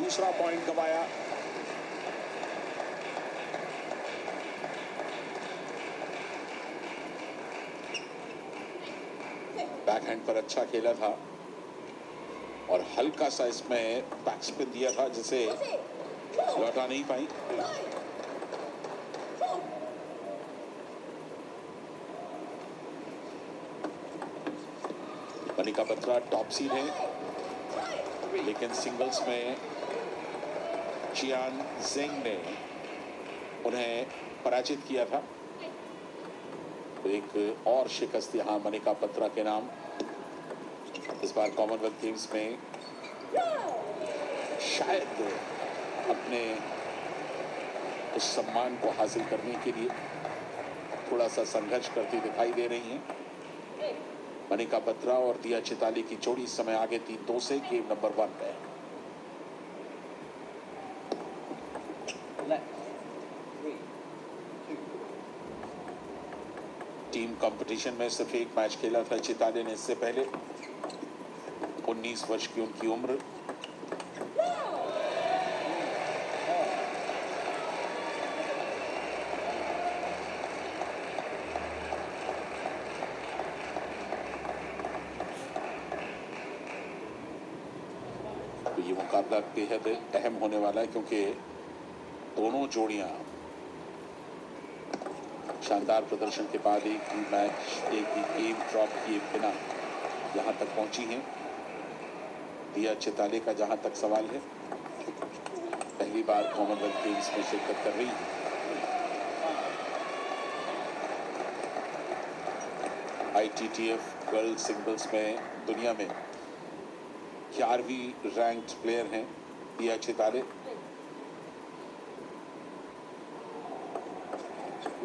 दूसरा पॉइंट गंवाया। बैकहैंड पर अच्छा खेला था और हल्का सा इसमें बैक स्पिन दिया था जिसे लौटा नहीं पाई। मनिका बत्रा टॉप सीड है, लेकिन सिंगल्स में चियान जेंग ने उन्हें पराजित किया था। तो एक और शिकस्त यहां मनिका बत्रा के नाम। इस बार कॉमनवेल्थ गेम्स में शायद अपने उस सम्मान को हासिल करने के लिए थोड़ा सा संघर्ष करती दिखाई दे रही हैं मनिका बत्रा और दिया चिताली की जोड़ी इस समय आगे 3-2 से गेम नंबर 1 पे। टीम कंपटीशन में सिर्फ एक मैच खेला था चिताली ने इससे पहले। 19 वर्ष की उनकी उम्र। तो ये मुकाबला बेहद अहम होने वाला है क्योंकि दोनों जोड़ियां शानदार प्रदर्शन के बाद एक ही मैच, एक ही गेम ड्रॉप किए बिना यहां तक पहुंची हैं। दिया चिताली का जहां तक सवाल है, पहली बार कॉमनवेल्थ गेम्स में शिरकत कर रही है। ITTF गर्ल्स सिंगल्स में दुनिया में 11वीं रैंक्ड प्लेयर हैं दिया चिताली।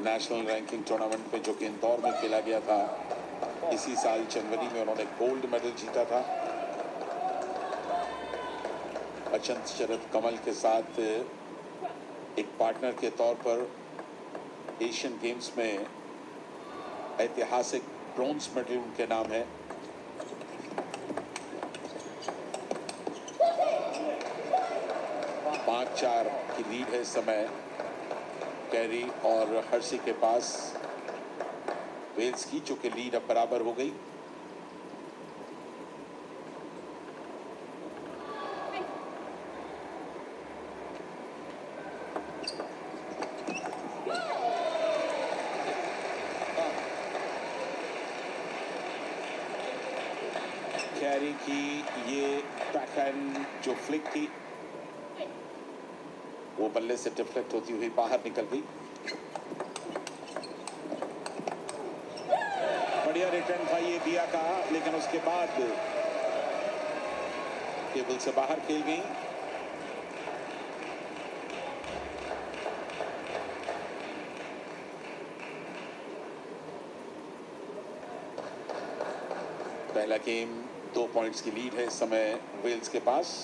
नेशनल रैंकिंग टूर्नामेंट में जो कि इंदौर में खेला गया था इसी साल जनवरी में उन्होंने गोल्ड मेडल जीता था। अचंत शरद कमल के साथ एक पार्टनर के तौर पर एशियन गेम्स में ऐतिहासिक ब्रॉन्ज मेडल उनके नाम है। पांच 4 की लीड है इस समय कैरी और हर्षी के पास वेल्स की, जो कि लीड अब बराबर हो गई। कैरी की ये बैकहैंड जो फ्लिक थी वो बल्ले से डिफ्लेक्ट होती हुई बाहर निकल गई। बढ़िया रिटर्न था ये दिया का, लेकिन उसके बाद टेबल से बाहर खेल गई। पहला गेम 2 पॉइंट्स की लीड है इस समय वेल्स के पास।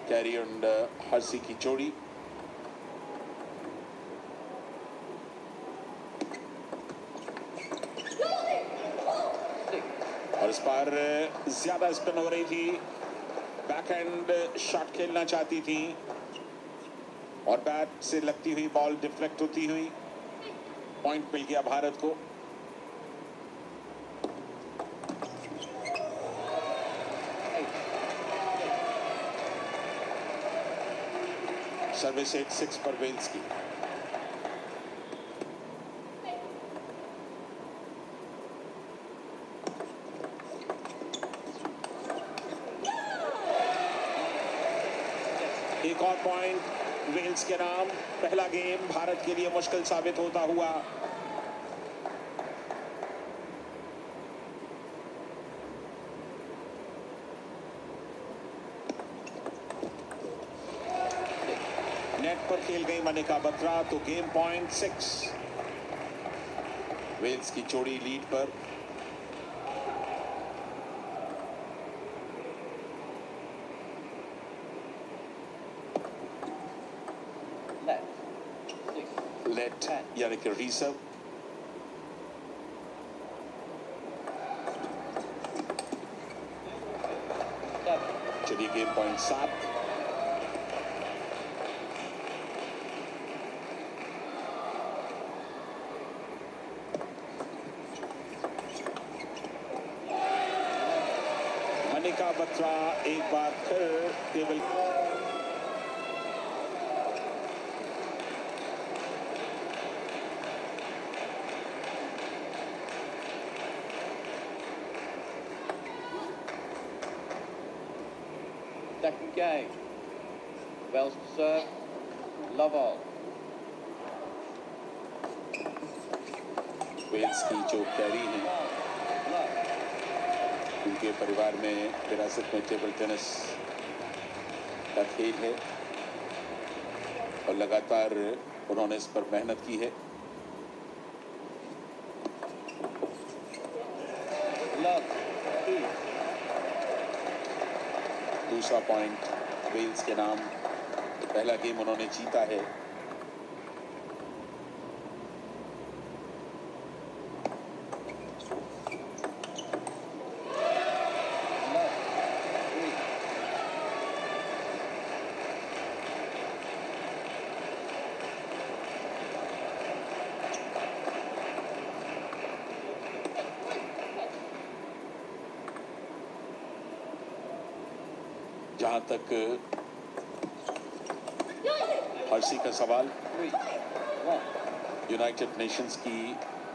कैरी एंड हर्षी की जोड़ी। और इस बार ज्यादा स्पिन हो रही थी, बैकहैंड शॉट खेलना चाहती थी और बैट से लगती हुई बॉल डिफ्लेक्ट होती हुई पॉइंट मिल गया भारत को। सर्विस 8-6 पर वेल्स की। एक और पॉइंट वेल्स के नाम। पहला गेम भारत के लिए मुश्किल साबित होता हुआ नेट पर खेल गई मनिका बत्रा, तो गेम पॉइंट 6 वेल्स की जोड़ी लीड पर। लेट यानी कि रिसर्व। चलिए गेम पॉइंट 7। मनिका बत्रा एक बार फिर table second game. Wells to serve. Love all. Wells की जो कैरी हैं उनके परिवार में विरासत में टेबल टेनिस का खेल है और लगातार उन्होंने इस पर मेहनत की है। दूसरा पॉइंट वेल्स के नाम। पहला गेम उन्होंने जीता है। जहां तक हर्षी का सवाल, यूनाइटेड नेशंस की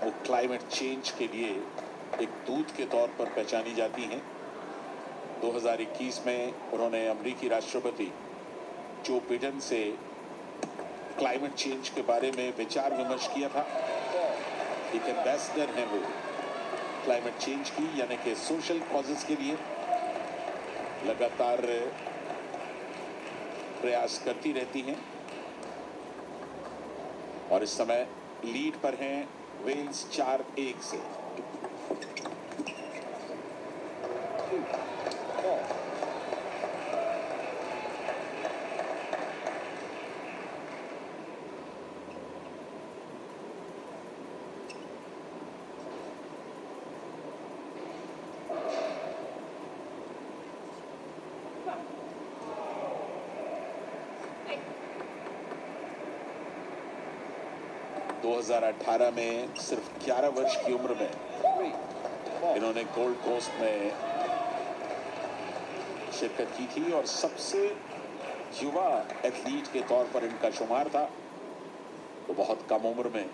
वो क्लाइमेट चेंज के लिए एक दूत के तौर पर पहचानी जाती हैं। 2021 में उन्होंने अमेरिकी राष्ट्रपति जो बिडेन से क्लाइमेट चेंज के बारे में विचार विमर्श किया था। एक एम्बेसडर हैं वो क्लाइमेट चेंज की, यानी कि सोशल कॉजेस के लिए लगातार प्रयास करती रहती हैं और इस समय लीड पर हैं वेल्स 4-1 से। दो 2018 में सिर्फ 11 वर्ष की उम्र में इन्होंने गोल्ड कोस्ट में शिरकत की थी और सबसे युवा एथलीट के तौर पर इनका शुमार था। तो बहुत कम उम्र में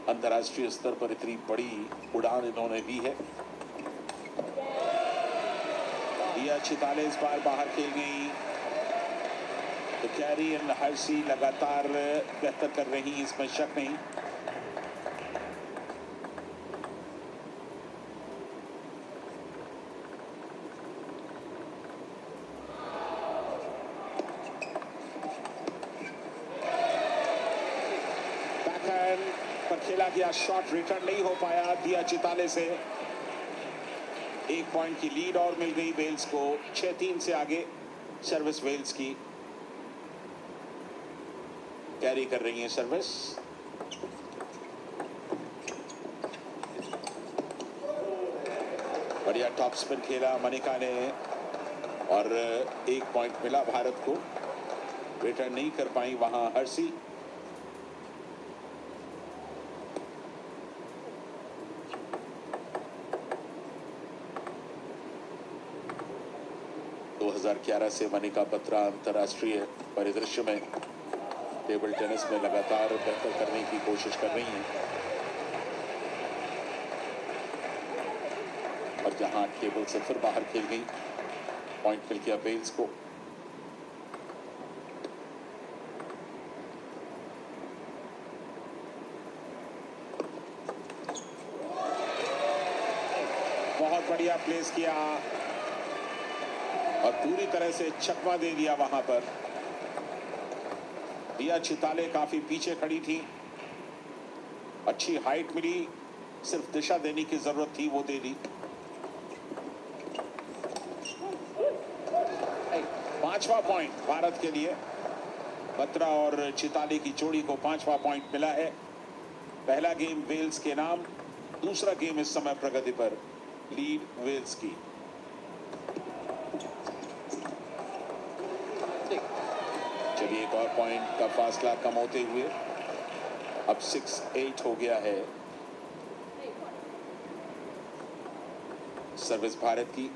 अंतर्राष्ट्रीय स्तर पर इतनी बड़ी उड़ान इन्होंने दी है। दिया चिताले इस बार बाहर खेल गई तो कैरी एंड हर्षी लगातार बेहतर कर रही, इसमें शक नहीं। बैकहैंड पर खेला गया शॉट रिटर्न नहीं हो पाया दिया चिताले से। एक पॉइंट की लीड और मिल गई वेल्स को। 6-3 से आगे सर्विस वेल्स की। कैरी कर रही है सर्विस। बढ़िया टॉप स्पिन खेला मनिका ने और एक पॉइंट मिला भारत को। रिटर्न नहीं कर पाई वहां हर्षी। दो 2011 से मनिका बत्रा अंतर्राष्ट्रीय परिदृश्य में टेबल टेनिस में लगातार बेहतर करने की कोशिश कर रही हैं और जहां टेबल से फिर बाहर खेल गई। पॉइंट मिल गया वेल्स को। बहुत बढ़िया प्लेस किया और पूरी तरह से चकमा दे दिया वहां पर। दिया चिताले काफी पीछे खड़ी थी। अच्छी हाइट मिली, सिर्फ दिशा देने की जरूरत थी, वो दे दी। 5वां पॉइंट भारत के लिए। बत्रा और चिताले की जोड़ी को 5वां पॉइंट मिला है। पहला गेम वेल्स के नाम, दूसरा गेम इस समय प्रगति पर, लीड वेल्स की। चलिए एक और पॉइंट का फासला कम होते हुए अब 6-8 हो गया है। सर्विस भारत की।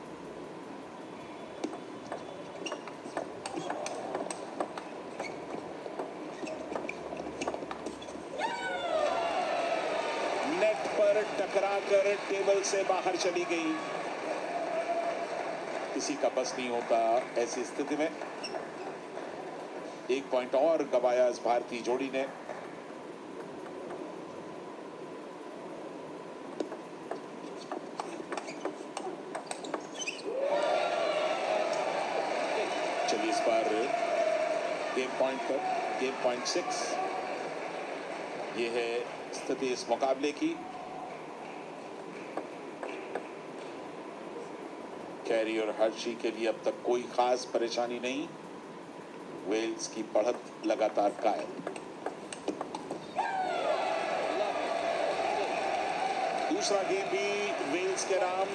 नेट पर टकराकर टेबल से बाहर चली गई। किसी का बस नहीं होता ऐसी स्थिति में। एक पॉइंट और गंवाया इस भारतीय जोड़ी ने। चलिए इस बार गेम पॉइंट पर, गेम पॉइंट 6 ये है स्थिति इस मुकाबले की। कैरी और हर्षी के लिए अब तक कोई खास परेशानी नहीं। वेल्स की बढ़त लगातार कायम। दूसरा गेम भी वेल्स के नाम।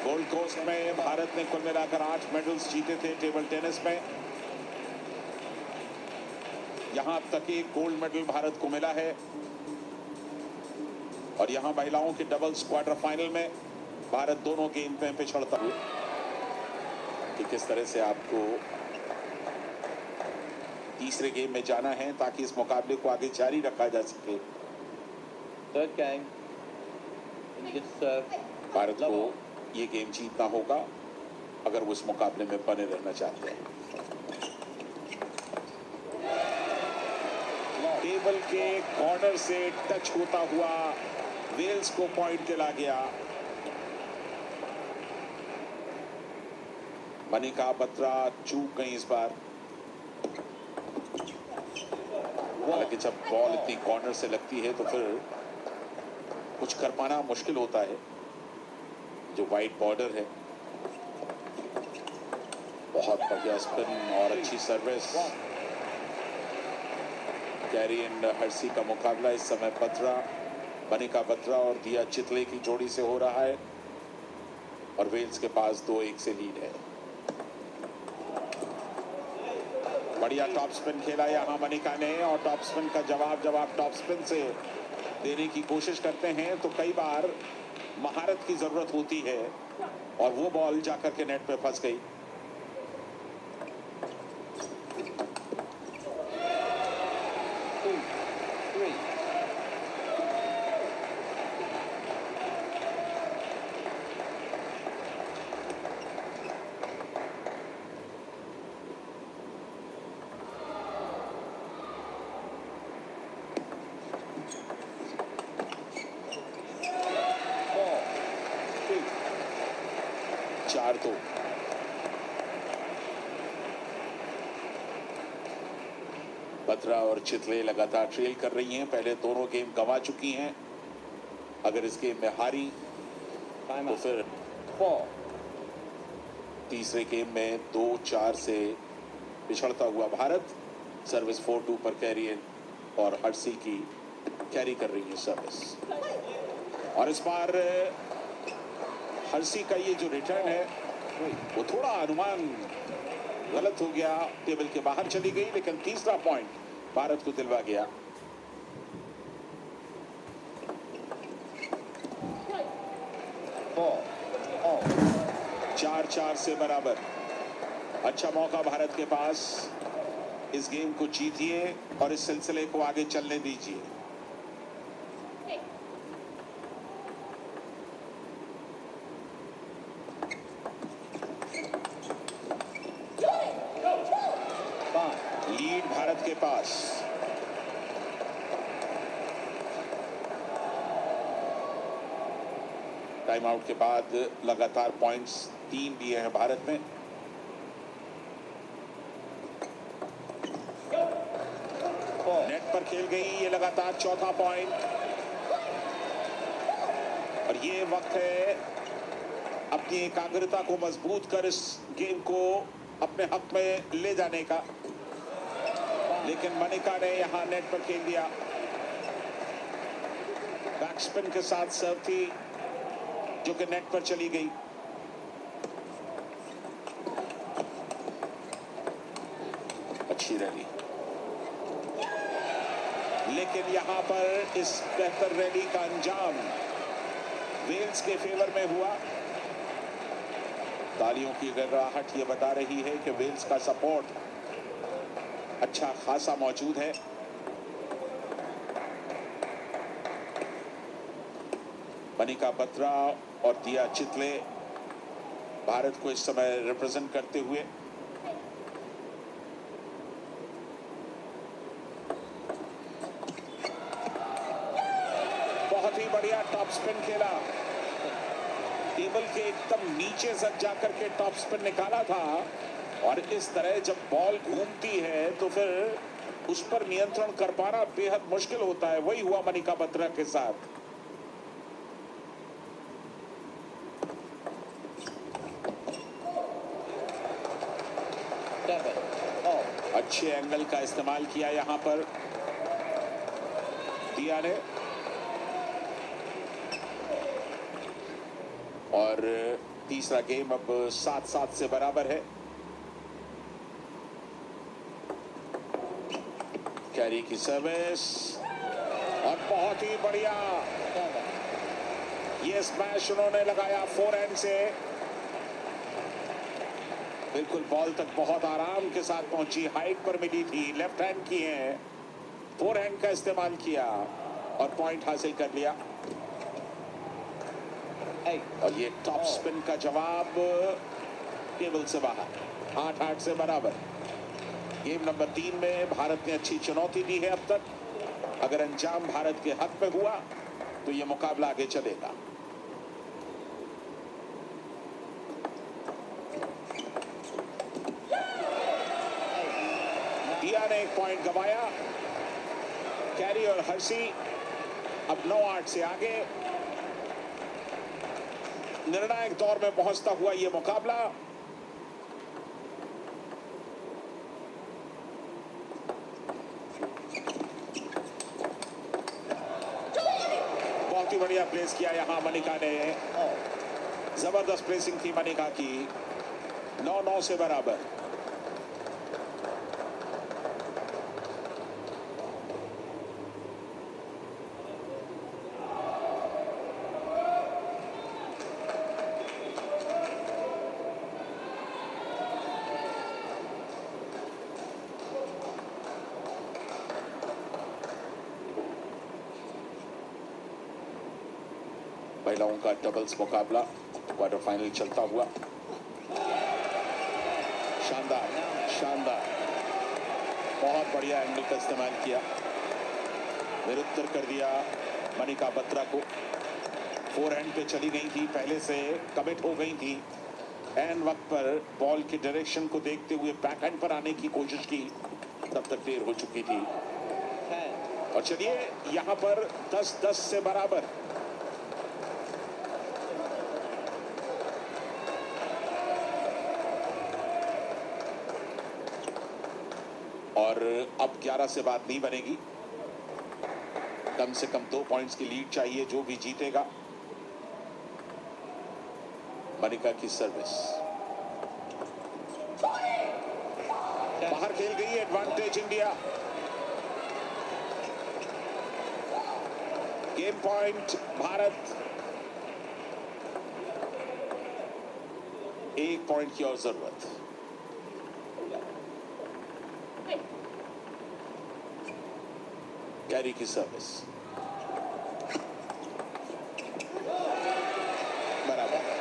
गोल्ड कोस्ट में भारत ने कुल मिलाकर 8 मेडल्स जीते थे टेबल टेनिस में। यहां अब तक एक गोल्ड मेडल भारत को मिला है। और यहां महिलाओं के डबल्स क्वार्टर फाइनल में भारत दोनों गेम पे पिछड़ता हुआ। कि किस तरह से आपको तीसरे गेम में जाना है ताकि इस मुकाबले को आगे जारी रखा जा सके। Third game. भारत को ये गेम जीतना होगा अगर वो इस मुकाबले में बने रहना चाहते हैं। टेबल के कॉर्नर से टच होता हुआ वेल्स को पॉइंट दिला गया। मनिका बत्रा चूक गई इस बार। हालांकि जब बॉल इतनी कॉर्नर से लगती है तो फिर कुछ कर पाना मुश्किल होता है। जो वाइट बॉर्डर है। बहुत बढ़िया स्पिन और अच्छी सर्विस। कैरी एंड हर्षी का मुकाबला इस समय बत्रा, मनिका बत्रा और दिया चितले की जोड़ी से हो रहा है और वेल्स के पास 2-1 से लीड है। बढ़िया टॉप स्पिन खेला यहां मनिका ने और टॉप स्पिन का जब आप टॉप स्पिन से देने की कोशिश करते हैं तो कई बार महारत की जरूरत होती है और वो बॉल जाकर के नेट पे फंस गई। चार दो। बत्रा और चितले लगातार ट्रेल कर रही हैं। पहले दोनों गेम गंवा चुकी हैं। अगर इस गेम में हारी तो फिर तीसरे गेम में 2-4 से पिछड़ता हुआ भारत। सर्विस 4-2 पर कैरी और हर्षी की कैरी कर रही है सर्विस। और इस बार हर्षी का ये जो रिटर्न है वो थोड़ा अनुमान गलत हो गया। टेबल के बाहर चली गई लेकिन तीसरा पॉइंट भारत को दिलवा गया। चार 4 से बराबर। अच्छा मौका भारत के पास। इस गेम को जीतिए और इस सिलसिले को आगे चलने दीजिए। लीड भारत के पास। टाइम आउट के बाद लगातार पॉइंट्स 3 दिए हैं भारत ने। नेट पर खेल गई ये लगातार चौथा पॉइंट। और ये वक्त है अपनी एकाग्रता को मजबूत कर इस गेम को अपने हक में ले जाने का। लेकिन मनिका ने यहां नेट पर खेल दिया। बैकस्पिन के साथ सर्व थी जो कि नेट पर चली गई। अच्छी रैली लेकिन यहां पर इस बेहतर रैली का अंजाम वेल्स के फेवर में हुआ। तालियों की गड़गड़ाहट ये बता रही है कि वेल्स का सपोर्ट अच्छा खासा मौजूद है। मनिका बत्रा और दिया चितले भारत को इस समय रिप्रेजेंट करते हुए। बहुत ही बढ़िया टॉप स्पिन खेला, टेबल के एकदम नीचे से जाकर के टॉप स्पिन निकाला था। और इस तरह जब बॉल घूमती है तो फिर उस पर नियंत्रण कर पाना बेहद मुश्किल होता है। वही हुआ मनिका बत्रा के साथ। अच्छे एंगल का इस्तेमाल किया यहां पर दिया ने। और तीसरा गेम अब 7-7 से बराबर है। कैरी की सर्विस और बहुत ही बढ़िया ये स्मैश उन्होंने लगाया फोरहैंड से। बिल्कुल बॉल तक बहुत आराम के साथ पहुंची, हाइट पर मिली थी, लेफ्ट हैंड की है, फोरहैंड का इस्तेमाल किया और पॉइंट हासिल कर लिया। और ये टॉप स्पिन का जवाब टेबल से बाहर, 8-8 से बराबर। गेम नंबर 3 में भारत ने अच्छी चुनौती दी है अब तक। अगर अंजाम भारत के हक में हुआ तो ये मुकाबला आगे चलेगा। दिया ने एक पॉइंट गंवाया। कैरी और हर्षी अब 9-8 से आगे। निर्णायक दौर में पहुंचता हुआ यह मुकाबला। बहुत ही बढ़िया प्लेस किया यहां मनिका ने। जबरदस्त प्लेसिंग थी मनिका की। 9-9 से बराबर। महिलाओं का डबल्स मुकाबला क्वार्टर फाइनल चलता हुआ। शानदार शानदार, बहुत बढ़िया एंगल का इस्तेमाल किया, निरुत्तर कर दिया मनिका बत्रा को। फोरहैंड पे चली गई थी, पहले से कमिट हो गई थी। एंड वक्त पर बॉल की डायरेक्शन को देखते हुए बैकहैंड पर आने की कोशिश की, तब तक देर हो चुकी थी। और चलिए यहां पर 10-10 से बराबर। और अब 11 से बात नहीं बनेगी। कम से कम 2 पॉइंट्स की लीड चाहिए जो भी जीतेगा। मनिका की सर्विस बाहर खेल गई, advantage India. Game point Bharat. 1 point की और जरूरत। कैरी की सर्विस बराबर।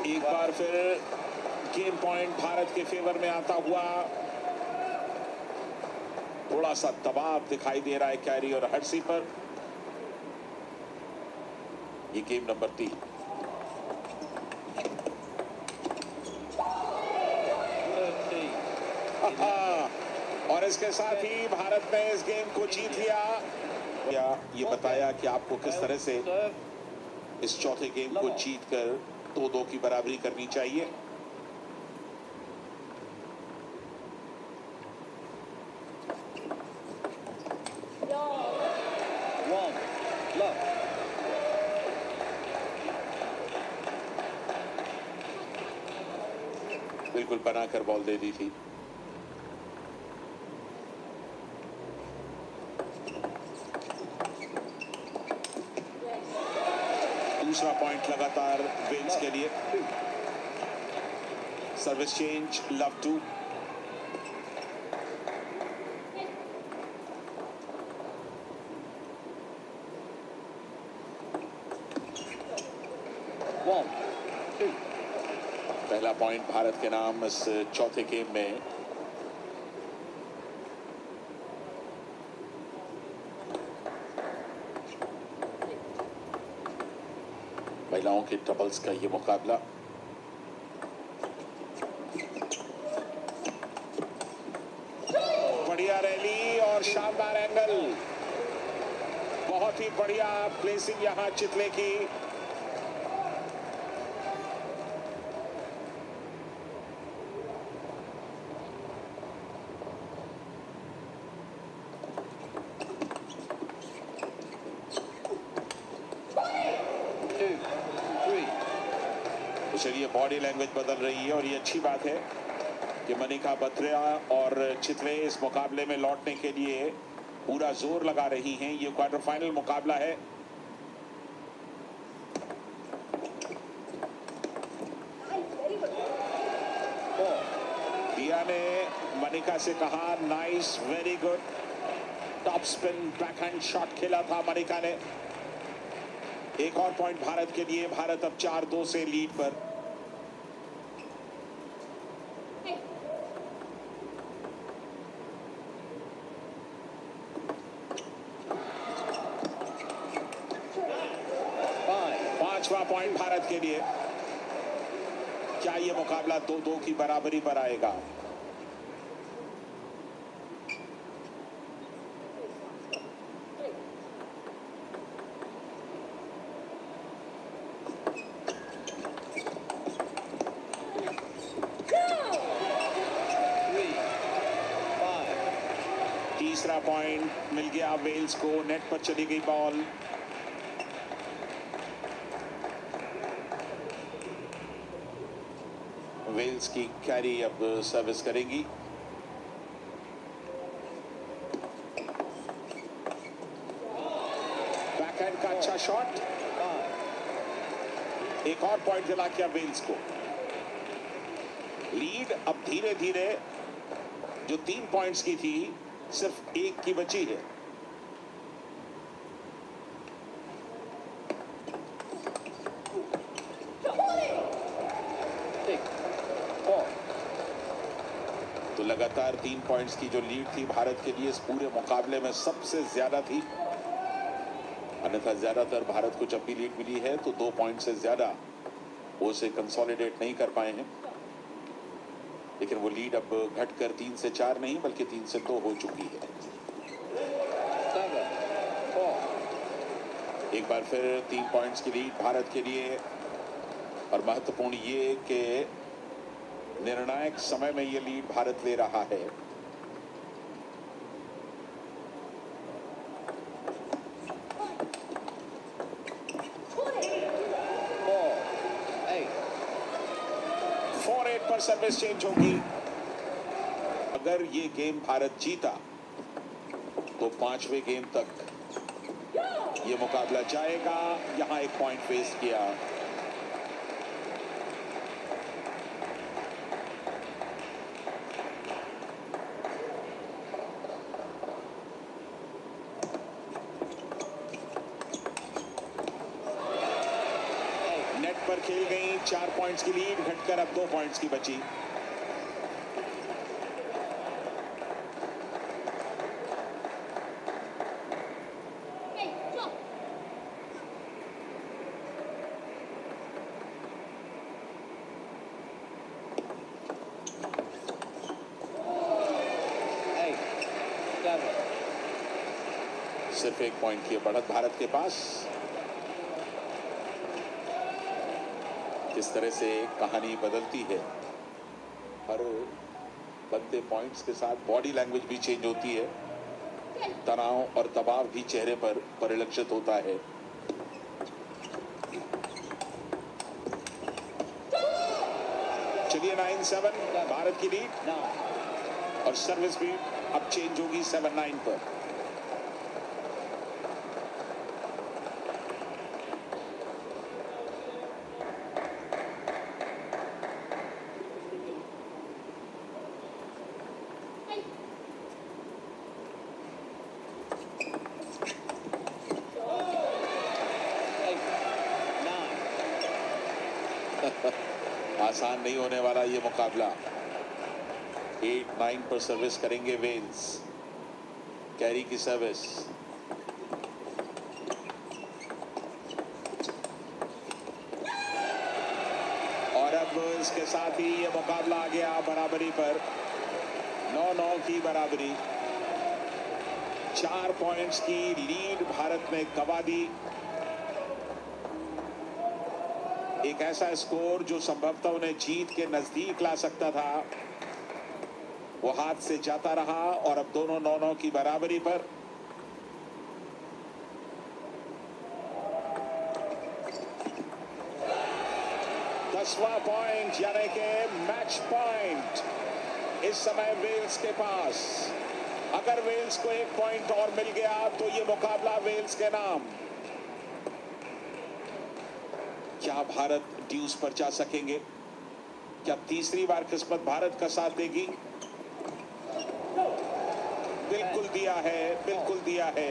एक बार फिर गेम पॉइंट भारत के फेवर में आता हुआ। थोड़ा सा दबाव दिखाई दे रहा है कैरी और हर्षी पर। ये गेम नंबर 3। और इसके साथ ही भारत ने इस गेम को जीत लिया। ये बताया कि आपको किस तरह से इस चौथे गेम को जीतकर 2-2 की बराबरी करनी चाहिए। बिल्कुल बनाकर बॉल दे दी थी। दूसरा पॉइंट लगातार वेल्स के लिए। Service change, love two. पहला पॉइंट भारत के नाम इस चौथे गेम में। महिलाओं के डबल्स का ये मुकाबला। बढ़िया रैली और शानदार एंगल। बहुत ही बढ़िया प्लेसिंग यहां चितले की। चलिए बॉडी लैंग्वेज बदल रही है और ये अच्छी बात है कि मनिका बत्रा और चितले इस मुकाबले में लौटने के लिए पूरा जोर लगा रही हैं। ये क्वार्टर फाइनल मुकाबला है। दिया ने मनिका से कहा nice, very good. Top spin backhand shot खेला था मनिका ने। एक और पॉइंट भारत के लिए। भारत अब 4-2 से लीड पर। पांचवा पॉइंट भारत के लिए। क्या यह मुकाबला 2-2 की बराबरी पर आएगा? तीसरा पॉइंट मिल गया वेल्स को। नेट पर चली गई बॉल। वेल्स की कैरी अब सर्विस करेगी। बैकहैंड का अच्छा शॉट। एक और पॉइंट दिला किया वेल्स को। लीड अब धीरे धीरे जो 3 पॉइंट्स की थी सिर्फ 1 की बची है। तो लगातार 3 पॉइंट्स की जो लीड थी भारत के लिए इस पूरे मुकाबले में सबसे ज्यादा थी। अन्यथा ज्यादातर भारत को जब भी लीड मिली है तो 2 पॉइंट से ज्यादा वो उसे कंसोलिडेट नहीं कर पाए हैं। लेकिन वो लीड अब घटकर 3 से 4 नहीं बल्कि 3 से 2 हो चुकी है। एक बार फिर 3 पॉइंट्स की लीड भारत के लिए। और महत्वपूर्ण ये कि निर्णायक समय में ये लीड भारत ले रहा है। पर सर्विस चेंज होगी। अगर ये गेम भारत जीता तो 5वें गेम तक ये मुकाबला जाएगा। यहां एक पॉइंट वेस्ट किया। नेट पर खेल गई। 4 पॉइंट्स की लीड घटकर अब 2 पॉइंट्स की बची। सिर्फ 1 पॉइंट की बढ़त भारत के पास। किस तरह से कहानी बदलती है। हर बनते पॉइंट्स के साथ बॉडी लैंग्वेज भी चेंज होती है। तनाव और दबाव भी चेहरे पर परिलक्षित होता है। चलिए 10-7 भारत की लीड। 9. और सर्विस भी अब चेंज होगी 7-9 पर। आसान नहीं होने वाला ये मुकाबला। 8-9 पर सर्विस करेंगे वेल्स। कैरी की सर्विस। और अब इसके साथ ही ये मुकाबला आ गया बराबरी पर। 9-9 की बराबरी। 4 पॉइंट्स की लीड भारत ने गंवा दी। एक ऐसा स्कोर जो संभवतः उन्हें जीत के नजदीक ला सकता था, वो हाथ से जाता रहा। और अब दोनों 9-9 की बराबरी पर। दसवां पॉइंट यानी कि मैच पॉइंट इस समय वेल्स के पास। अगर वेल्स को 1 पॉइंट और मिल गया तो ये मुकाबला वेल्स के नाम। क्या भारत ड्यूज पर जा सकेंगे? क्या तीसरी बार किस्मत भारत का साथ देगी? बिल्कुल दिया है, बिल्कुल दिया है।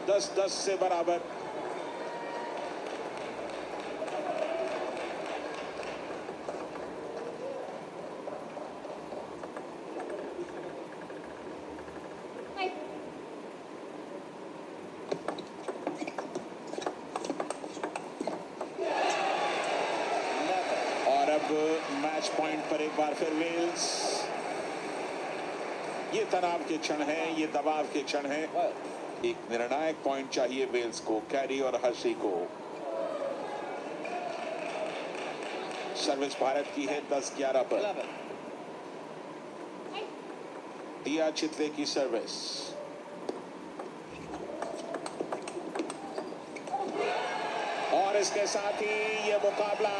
10-10 से बराबर। मैच पॉइंट पर एक बार फिर वेल्स। ये तनाव के क्षण हैं, ये दबाव के क्षण हैं। एक निर्णायक पॉइंट चाहिए वेल्स को, कैरी और हर्षी को। सर्विस भारत की है 10-11 पर। दिया चितले की सर्विस। और इसके साथ ही ये मुकाबला